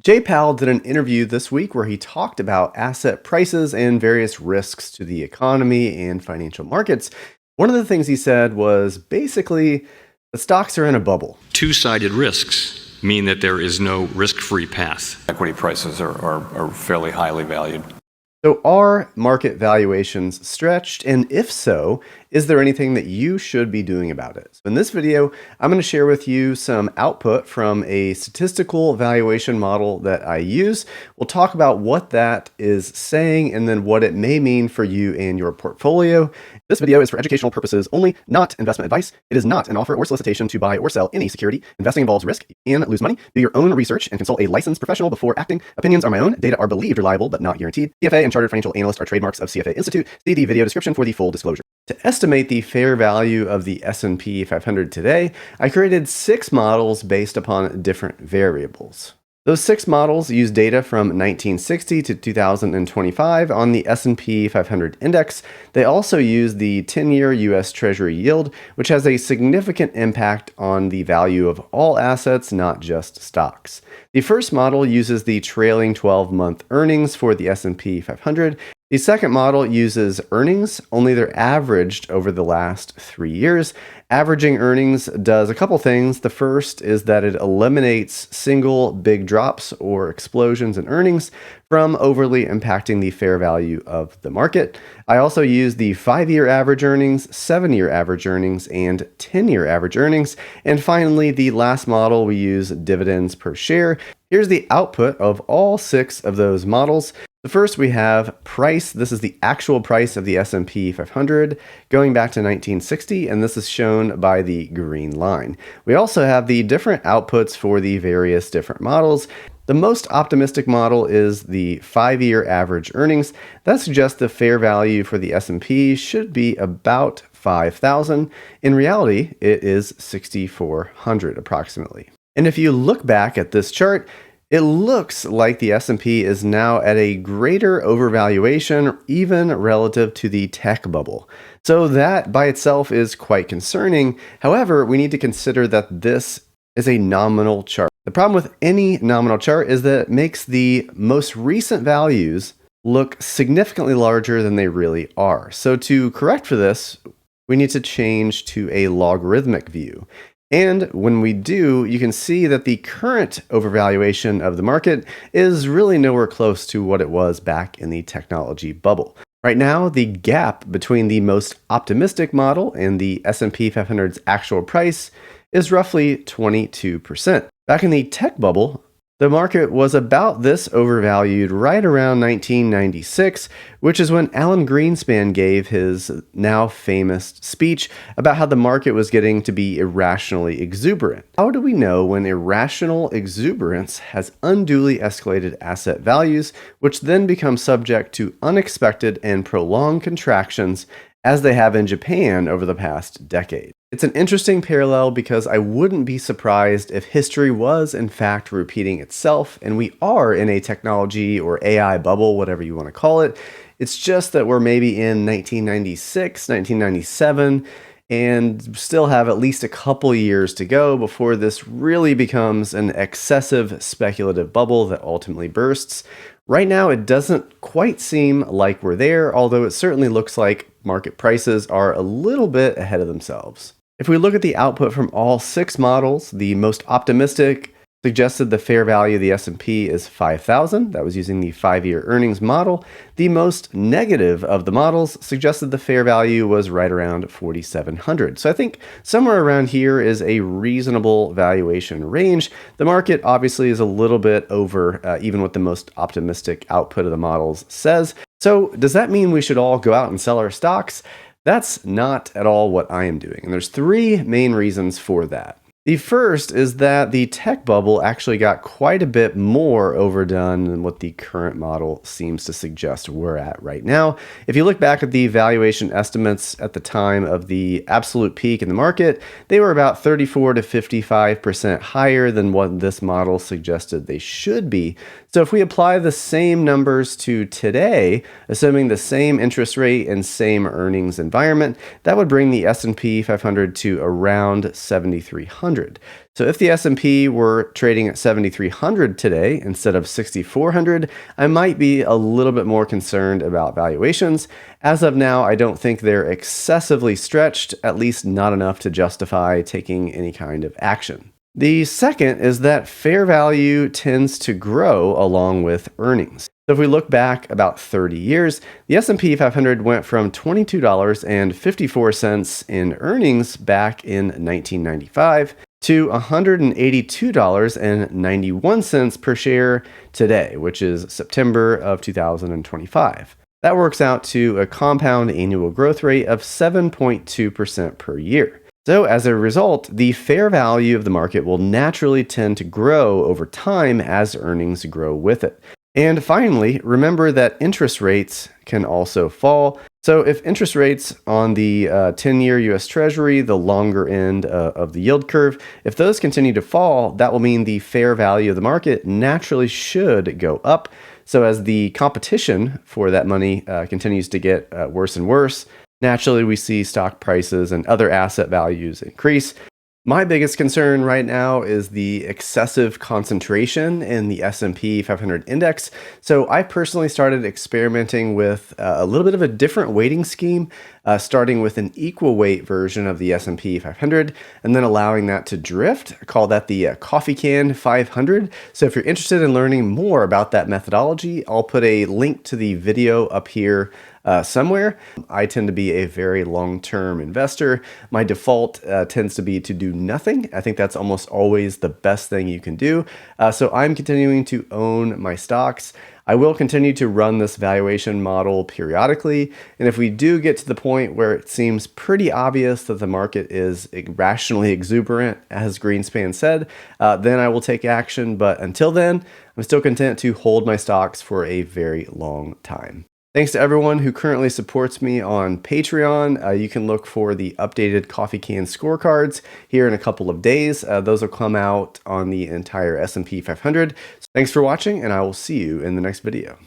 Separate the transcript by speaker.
Speaker 1: Jay Powell did an interview this week where he talked about asset prices and various risks to the economy and financial markets. One of the things he said was basically the stocks are in a bubble.
Speaker 2: Two-sided risks mean that there is no risk-free path.
Speaker 3: Equity prices are fairly highly valued.
Speaker 1: So are market valuations stretched? And if so, is there anything that you should be doing about it? So in this video, I'm going to share with you some output from a statistical valuation model that I use. We'll talk about what that is saying and then what it may mean for you and your portfolio. This video is for educational purposes only, not investment advice. It is not an offer or solicitation to buy or sell any security. Investing involves risk. You can lose money. Do your own research and consult a licensed professional before acting. Opinions are my own. Data are believed reliable but not guaranteed. CFA and Chartered Financial Analyst are trademarks of CFA Institute. See the video description for the full disclosure. To estimate the fair value of the S&P 500 today, I created 6 models based upon different variables. Those 6 models use data from 1960 to 2025 on the S&P 500 index. They also use the 10-year U.S. Treasury yield, which has a significant impact on the value of all assets, not just stocks. The first model uses the trailing 12-month earnings for the S&P 500. The second model uses earnings, only they're averaged over the last 3 years. Averaging earnings does a couple things. The first is that it eliminates single big drops or explosions in earnings from overly impacting the fair value of the market. I also use the 5-year average earnings, 7-year average earnings, and 10-year average earnings. And finally, the last model, we use dividends per share. Here's the output of all 6 of those models. The first we have price. This is the actual price of the S&P 500 going back to 1960, and this is shown by the green line. We also have the different outputs for the various different models. The most optimistic model is the 5-year average earnings. That suggests the fair value for the S&P should be about $5,000. In reality, it is $6,400 approximately. And if you look back at this chart, it looks like the S&P is now at a greater overvaluation, even relative to the tech bubble. So that by itself is quite concerning. However, we need to consider that this is a nominal chart. The problem with any nominal chart is that it makes the most recent values look significantly larger than they really are. So to correct for this, we need to change to a logarithmic view. And when we do, you can see that the current overvaluation of the market is really nowhere close to what it was back in the technology bubble. Right now, the gap between the most optimistic model and the S&P 500's actual price is roughly 22%. Back in the tech bubble, the market was about this overvalued right around 1996, which is when Alan Greenspan gave his now famous speech about how the market was getting to be irrationally exuberant. How do we know when irrational exuberance has unduly escalated asset values, which then become subject to unexpected and prolonged contractions as they have in Japan over the past decade? It's an interesting parallel because I wouldn't be surprised if history was in fact repeating itself, and we are in a technology or AI bubble, whatever you want to call it. It's just that we're maybe in 1996, 1997, and still have at least a couple years to go before this really becomes an excessive speculative bubble that ultimately bursts. Right now, it doesn't quite seem like we're there, although it certainly looks like market prices are a little bit ahead of themselves. If we look at the output from all 6 models, the most optimistic suggested the fair value of the S&P is $5,000. That was using the 5-year earnings model. The most negative of the models suggested the fair value was right around $4,700. So I think somewhere around here is a reasonable valuation range. The market obviously is a little bit over even what the most optimistic output of the models says. So does that mean we should all go out and sell our stocks? That's not at all what I am doing. And there's 3 main reasons for that. The first is that the tech bubble actually got quite a bit more overdone than what the current model seems to suggest we're at right now. If you look back at the valuation estimates at the time of the absolute peak in the market, they were about 34 to 55% higher than what this model suggested they should be. So if we apply the same numbers to today, assuming the same interest rate and same earnings environment, that would bring the S&P 500 to around 7,300. 7,300. So if the S&P were trading at 7,300 today instead of 6,400, I might be a little bit more concerned about valuations. As of now, I don't think they're excessively stretched, at least not enough to justify taking any kind of action. The second is that fair value tends to grow along with earnings. So if we look back about 30 years, the S&P 500 went from $22.54 in earnings back in 1995 to $182.91 per share today, which is September of 2025. That works out to a compound annual growth rate of 7.2% per year. So as a result, the fair value of the market will naturally tend to grow over time as earnings grow with it. And finally, remember that interest rates can also fall. So if interest rates on the 10-year US Treasury, the longer end of the yield curve, if those continue to fall, that will mean the fair value of the market naturally should go up. So as the competition for that money continues to get worse and worse, naturally we see stock prices and other asset values increase. My biggest concern right now is the excessive concentration in the S&P 500 index. So I personally started experimenting with a little bit of a different weighting scheme, starting with an equal weight version of the S&P 500 and then allowing that to drift. I call that the coffee can 500. So if you're interested in learning more about that methodology, I'll put a link to the video up here somewhere. I tend to be a very long-term investor. My default tends to be to do nothing. I think that's almost always the best thing you can do. So I'm continuing to own my stocks. I will continue to run this valuation model periodically. And if we do get to the point where it seems pretty obvious that the market is irrationally exuberant, as Greenspan said, then I will take action. But until then, I'm still content to hold my stocks for a very long time. Thanks to everyone who currently supports me on Patreon. You can look for the updated coffee can scorecards here in a couple of days. Those will come out on the entire S&P 500. So thanks for watching, and I will see you in the next video.